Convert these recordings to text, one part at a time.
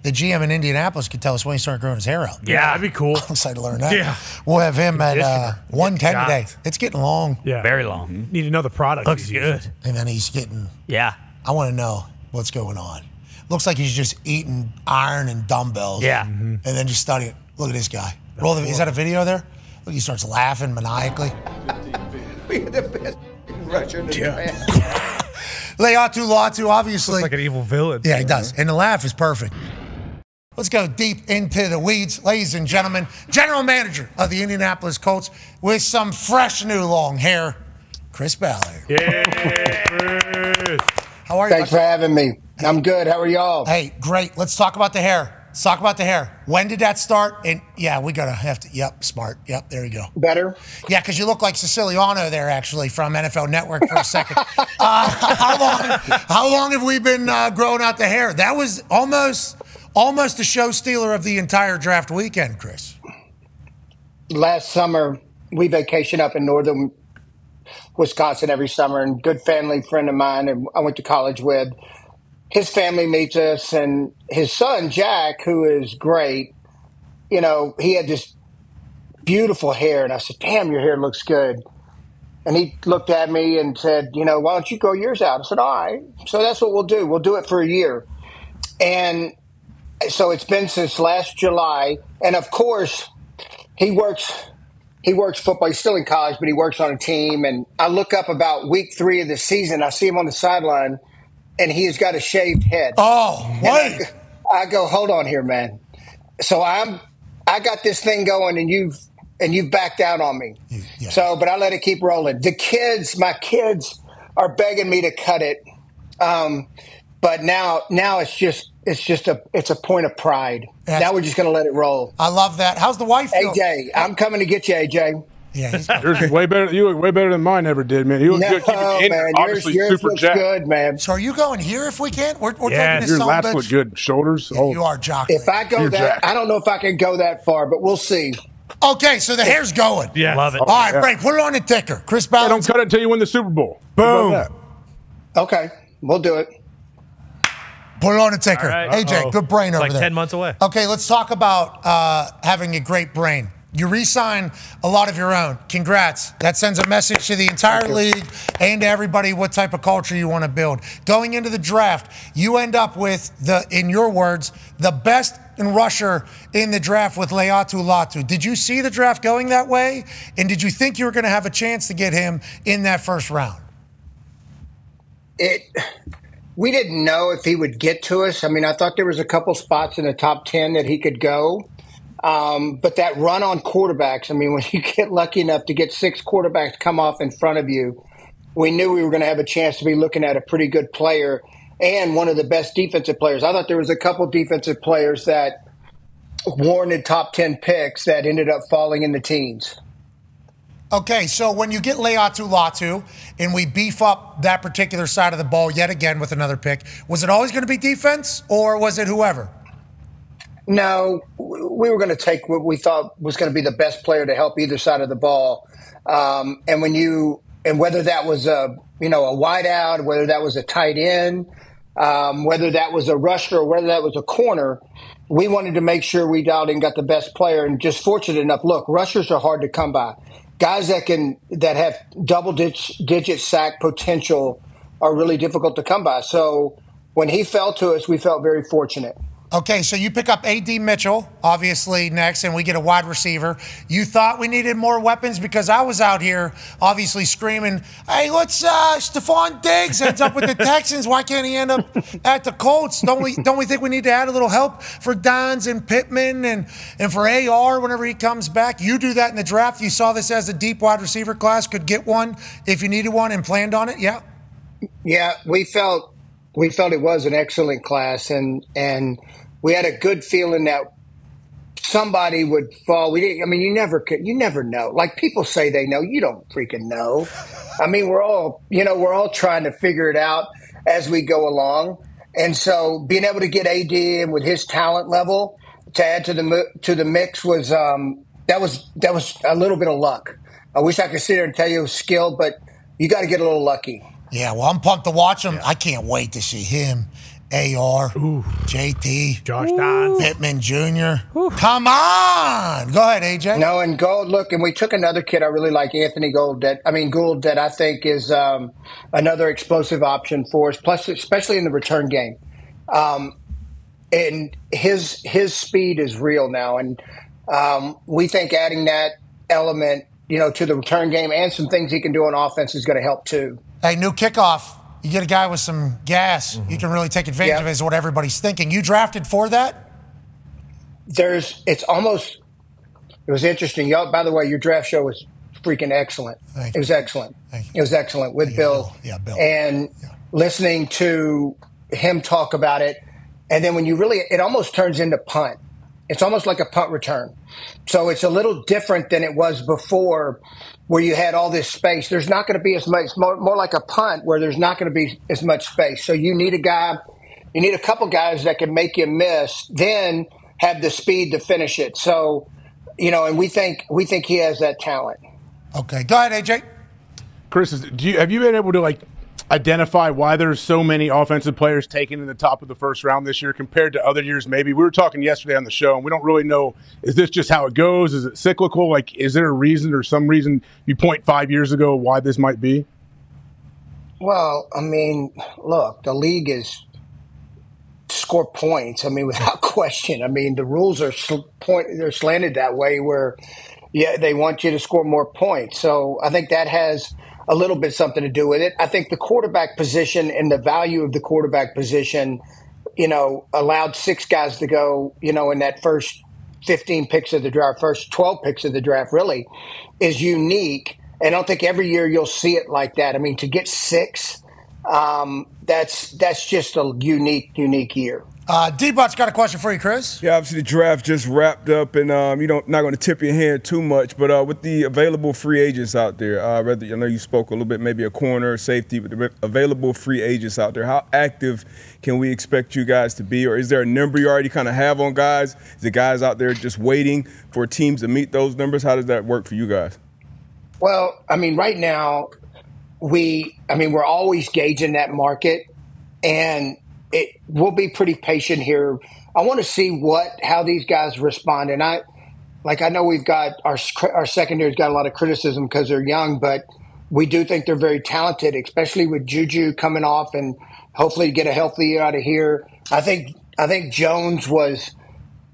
the GM in Indianapolis could tell us when he started growing his hair out. Yeah, that'd be cool. I'm excited to learn that. Yeah. We'll have him at 110 today. It's getting long. Yeah. Very long. Need to know the product. Looks good. And then he's getting. Yeah. I want to know what's going on. Looks like he's just eating iron and dumbbells. Yeah. And then just studying. Look at this guy. Is that a video there? Look, he starts laughing maniacally. We had the best Russian in Japan. Laiatu Latu, obviously. Looks like an evil villain. Yeah, he does. And the laugh is perfect. Let's go deep into the weeds, ladies and gentlemen. General manager of the Indianapolis Colts with some fresh new long hair, Chris Ballard. Yeah, Chris. How are you? Thanks for having me. I'm good. How are y'all? Hey, great. Let's talk about the hair. Let's talk about the hair. When did that start? And yeah, we gotta have to. Yep, smart. Yep, there you go. Better? Yeah, because you look like Siciliano there, actually, from NFL Network for a second. How long have we been growing out the hair? That was almost the show stealer of the entire draft weekend, Chris. Last summer, we vacationed up in northern Wisconsin every summer, and good family friend of mine, and I went to college with. His family meets us, and his son, Jack, who is great, you know, he had this beautiful hair. And I said, damn, your hair looks good. And he looked at me and said, you know, why don't you grow yours out? I said, all right. So that's what we'll do. We'll do it for a year. And so it's been since last July. And, of course, he works football. He's still in college, but he works on a team. And I look up about week 3 of the season. I see him on the sideline. And he has got a shaved head. Oh, wait. I go, hold on here, man. So I got this thing going, and you've backed out on me. Yeah. So, but I let it keep rolling. My kids are begging me to cut it. But now it's a point of pride. Now we're just going to let it roll. I love that. How's the wife feel? AJ, I'm coming to get you, AJ. Yeah, yours way better. You look way better than mine ever did, man. You look good. Man, obviously yours super looks jacked. good, man. So are you going here if we can? We're taking this your son lats bitch. look good. Shoulders. Yeah, you are jockeying. If I go that, I don't know if I can go that far, but we'll see. Okay, so the hair's going. Yeah, love it. All right, break. Put it on the ticker. Chris Ballard. Don't cut it until you win the Super Bowl. Boom. Okay, we'll do it. Put it on the ticker. Right. AJ, good brain over like there. 10 months away. Okay, let's talk about having a great brain. You re-sign a lot of your own. Congrats. That sends a message to the entire league and to everybody what type of culture you want to build. Going into the draft, you end up with, in your words, the best rusher in the draft with Laiatu Latu. Did you see the draft going that way? And did you think you were going to have a chance to get him in that first round? We didn't know if he would get to us. I mean, I thought there was a couple spots in the top 10 that he could go. But that run on quarterbacks, I mean, when you get lucky enough to get 6 quarterbacks come off in front of you, we knew we were going to have a chance to be looking at a pretty good player and one of the best defensive players. I thought there was a couple defensive players that warranted top 10 picks that ended up falling in the teens. Okay, so when you get Laiatu Latu and we beef up that particular side of the ball yet again with another pick, was it always going to be defense or was it whoever? No, we were going to take what we thought was going to be the best player to help either side of the ball. And whether that was a wideout, whether that was a tight end, whether that was a rusher or whether that was a corner, we wanted to make sure we dialed in, got the best player. And just fortunate enough, look, rushers are hard to come by. Guys that have double-digit sack potential are really difficult to come by. So when he fell to us, we felt very fortunate. Okay, so you pick up Adonai Mitchell, obviously, next, and we get a wide receiver. You thought we needed more weapons because I was out here, obviously, screaming, hey, let's Stephon Diggs ends up with the Texans. Why can't he end up at the Colts? Don't we think we need to add a little help for Dons and Pittman and for AR whenever he comes back? You do that in the draft. You saw this as a deep wide receiver class, could get one if you needed one and planned on it, yeah? Yeah, we felt it was an excellent class, and we had a good feeling that somebody would fall. We didn't. I mean, you never know. Like people say they know, you don't freaking know. I mean, we're all trying to figure it out as we go along. And so, being able to get AD and with his talent level to add to the mix was that was a little bit of luck. I wish I could sit here and tell you it was skill, but you got to get a little lucky. Yeah, well, I'm pumped to watch him. I can't wait to see him AR, JT, Josh Downs, Pittman Jr. Come on. Go ahead, AJ. No, and Gold, look, and we took another kid I really like, Anthony Gould, that I think is another explosive option for us, plus especially in the return game. And his speed is real now, and we think adding that element, to the return game and some things he can do on offense is going to help too. Hey, new kickoff. You get a guy with some gas, you can really take advantage of it, is what everybody's thinking. You drafted for that? It was interesting. Y'all, by the way, your draft show was freaking excellent. It was excellent. It was excellent with Bill. Bill. And listening to him talk about it, and then when it almost turns into punt. It's almost like a punt return. So it's a little different than it was before, where you had all this space. There's not going to be as much, more like a punt where there's not going to be as much space. So you need a couple guys that can make you miss, then have the speed to finish it. So, and we think he has that talent. Okay. Go ahead, AJ. Chris, have you been able to identify why there's so many offensive players taken in the top of the first round this year compared to other years? Maybe we were talking yesterday on the show, and we don't really know, is this just how it goes? Is it cyclical? Is there a reason or some reason you point 5 years ago why this might be? Well, look, the league is score points. Without question. The rules are they're slanted that way where, they want you to score more points. So I think that has a little bit something to do with it. I think the quarterback position and the value of the quarterback position, allowed 6 guys to go, in that first 15 picks of the draft, first 12 picks of the draft really is unique. And I don't think every year you'll see it like that. To get 6, that's just a unique year. D-Bot's got a question for you, Chris. Yeah, obviously the draft just wrapped up, and not going to tip your hand too much, but with the available free agents out there, I know you spoke a little bit, maybe a corner, safety, but the available free agents out there, how active can we expect you guys to be, or is there a number you already kind of have on guys? Is the guys out there just waiting for teams to meet those numbers? How does that work for you guys? Well, right now, we're always gauging that market, and we'll be pretty patient here. I want to see how these guys respond. And I know we've got our secondary's got a lot of criticism because they're young, but we do think they're very talented, especially with Juju coming off and hopefully get a healthy year out of here. I think Jones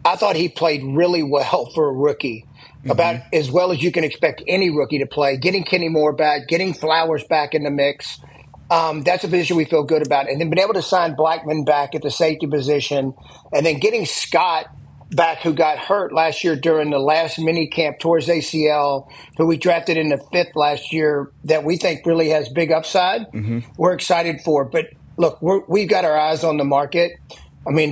I thought he played really well for a rookie, about as well as you can expect any rookie to play. Getting Kenny Moore back, getting Flowers back in the mix. That's a position we feel good about. And then being able to sign Blackman back at the safety position, and then getting Scott back, who got hurt last year during the last mini camp towards ACL, who we drafted in the 5th last year, that we think really has big upside. We're excited for. But look, we've got our eyes on the market.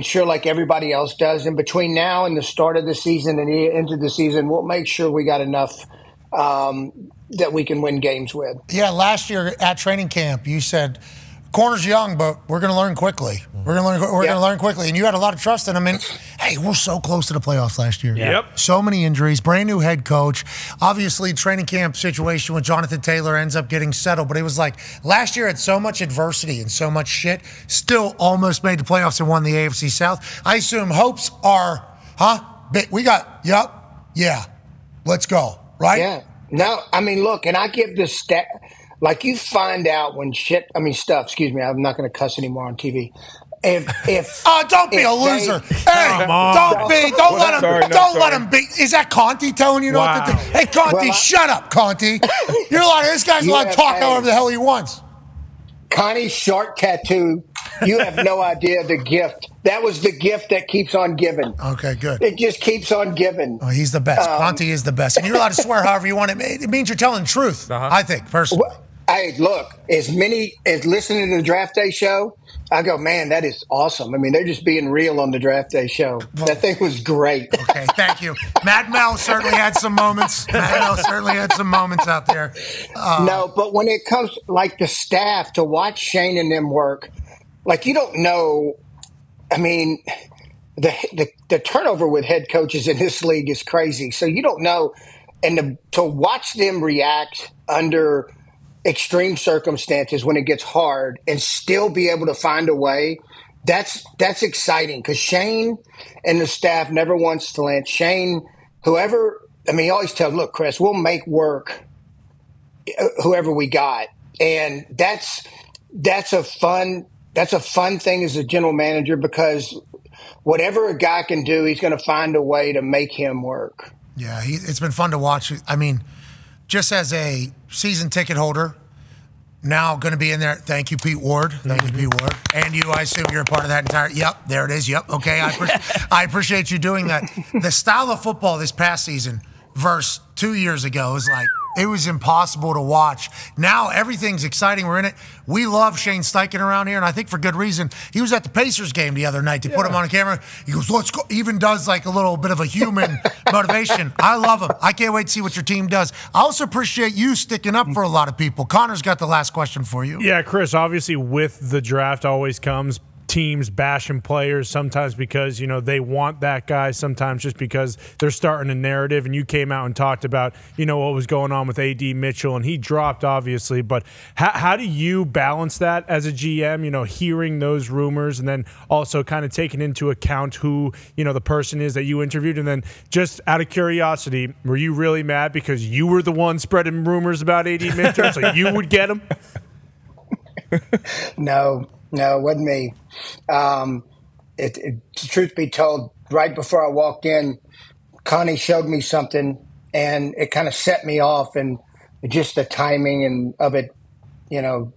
Sure, like everybody else does. And between now and the start of the season and the end of the season, we'll make sure we got enough that we can win games with. Yeah, last year at training camp, you said, corner's young, but we're going to learn quickly. We're going to learn quickly. And you had a lot of trust in him. And, hey, we're so close to the playoffs last year. Yep. So many injuries, brand new head coach. Obviously, training camp situation with Jonathan Taylor ends up getting settled. But it was like last year had so much adversity and so much shit, still almost made the playoffs and won the AFC South. I assume hopes are, let's go, right? Yeah. No, look, and I give this stat, you find out when excuse me, I'm not going to cuss anymore on TV. Don't be a loser. Don't let him be. Is that Conti telling you what to do? Hey, Conti, shut up, Conti. This guy's allowed to talk however the hell he wants. Connie's shark tattoo, you have no idea the gift. That was the gift that keeps on giving. Okay, good. It just keeps on giving. Oh, he's the best. Conti is the best. And you're allowed to swear however you want. It means you're telling the truth, I think, personally. Well, hey, look, as listening to the Draft Day show, I go, man, that is awesome. They're just being real on the Draft Day show. That thing was great. Okay, thank you. Mad Mel certainly had some moments. Out there. No, but when it comes the staff, to watch Shane and them work, you don't know. The turnover with head coaches in this league is crazy. So you don't know. And to watch them react under extreme circumstances when it gets hard and still be able to find a way that's exciting because Shane and the staff never once flinched. Shane, whoever, I mean, he always tells, look, Chris, we'll make work whoever we got. And that's a fun thing as a general manager because whatever a guy can do, he's going to find a way to make him work. Yeah, it's been fun to watch. I mean, just as a season ticket holder, now going to be in there. Thank you, Pete Ward. Thank you, Pete Ward. And you, I assume you're a part of that entire. Yep, there it is. Yep. Okay, I appreciate you doing that. The style of football this past season versus 2 years ago is like, it was impossible to watch. Now everything's exciting. We're in it. We love Shane Steichen around here, and I think for good reason. He was at the Pacers game the other night. They put him on camera. He goes, let's go. Even does like a little bit of a human motivation. I love him. I can't wait to see what your team does. I also appreciate you sticking up for a lot of people. Connor's got the last question for you. Yeah, Chris, obviously with the draft always comes teams bashing players, sometimes because, you know, they want that guy, sometimes just because they're starting a narrative. And you came out and talked about, you know, what was going on with AD Mitchell, and he dropped, obviously. But how do you balance that as a GM, you know, hearing those rumors and then also kind of taking into account who, you know, the person is that you interviewed? And then just out of curiosity, were you really mad because you were the one spreading rumors about AD Mitchell so you would get him? No, it wasn't me. Truth be told, right before I walked in, Connie showed me something, and it kind of set me off, and just the timing and of it, you know,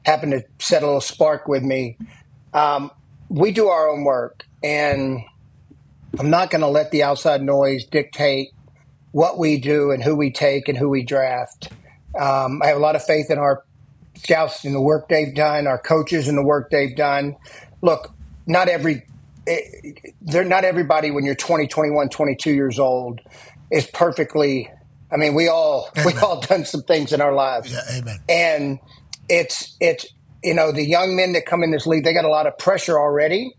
happened to set a little spark with me. We do our own work, and I'm not going to let the outside noise dictate what we do and who we take and who we draft. I have a lot of faith in our scouts in the work they've done, our coaches in the work they've done. Look, not everybody when you're 20, 21, 22 years old is perfectly. I mean, we all done some things in our lives. Yeah, amen. And it's you know, the young men that come in this league, they got a lot of pressure already,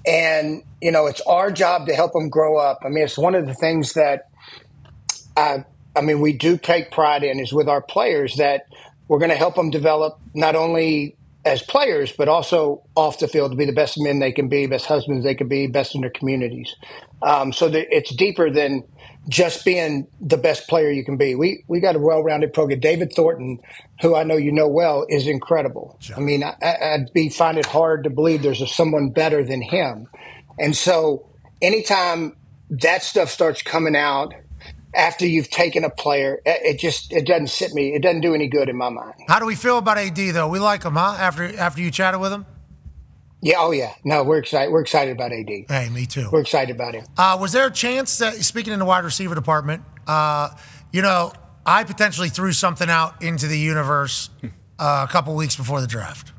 and you know, it's our job to help them grow up. I mean, it's one of the things that I mean, we do take pride in is with our players that we're going to help them develop not only as players, but also off the field to be the best men they can be, best husbands they can be, best in their communities. So it's deeper than just being the best player you can be. We got a well-rounded program. David Thornton, who I know you know well, is incredible. Sure. I mean, I'd find it hard to believe there's someone better than him. And so anytime that stuff starts coming out, after you've taken a player, it doesn't sit me. It doesn't do any good in my mind. How do we feel about AD, though? We like him, huh? After you chatted with him? Yeah, oh yeah. No, we're excited. We're excited about AD. Hey, me too. We're excited about him. Was there a chance that, speaking in the wide receiver department, you know, I potentially threw something out into the universe a couple weeks before the draft,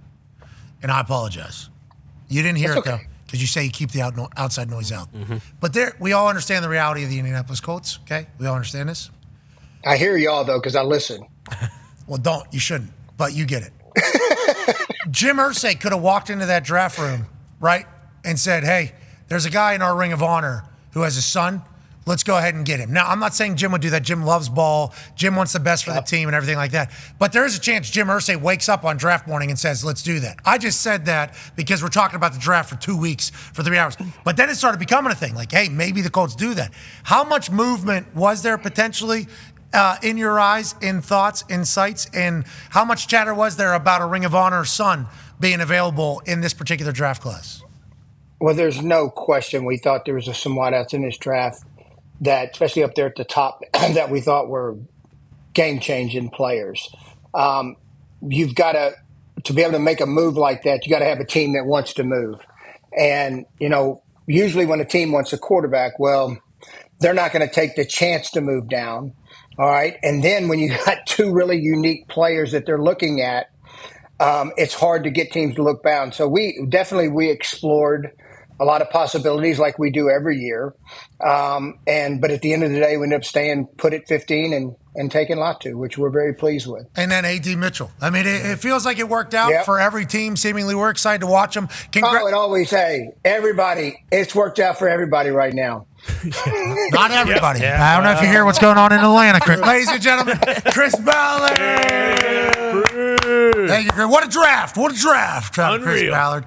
and I apologize. You didn't hear That's it, okay. though. Because you say you keep the outside noise out. Mm-hmm. But we all understand the reality of the Indianapolis Colts, okay? We all understand this. I hear y'all, though, because I listen. Well, don't. You shouldn't. But you get it. Jim Irsay could have walked into that draft room, right, and said, hey, there's a guy in our Ring of Honor who has a son. Let's go ahead and get him. Now, I'm not saying Jim would do that. Jim loves ball. Jim wants the best for the team and everything like that. But there is a chance Jim Irsay wakes up on draft morning and says, let's do that. I just said that because we're talking about the draft for 2 weeks, for 3 hours. But then it started becoming a thing. Like, hey, maybe the Colts do that. How much movement was there potentially in your eyes, in thoughts, in sights? And how much chatter was there about a Ring of Honor son being available in this particular draft class? Well, there's no question we thought there was some wideouts in this draft that, especially up there at the top, that we thought were game-changing players. You've got to be able to make a move like that, you got to have a team that wants to move. And, you know, usually when a team wants a quarterback, well, they're not going to take the chance to move down. All right. And then when you got two really unique players that they're looking at, it's hard to get teams to look down. So we explored a lot of possibilities like we do every year. But at the end of the day, we ended up staying put at 15 and taking Latu, which we're very pleased with. And then AD Mitchell. I mean, it feels like it worked out for every team. Seemingly, we're excited to watch them. And always say, everybody, it's worked out for everybody right now. Not everybody. Yeah. I don't know if you hear what's going on in Atlanta, Chris. Ladies and gentlemen, Chris Ballard. Thank you, Chris. What a draft. What a draft. Unreal. Chris Ballard.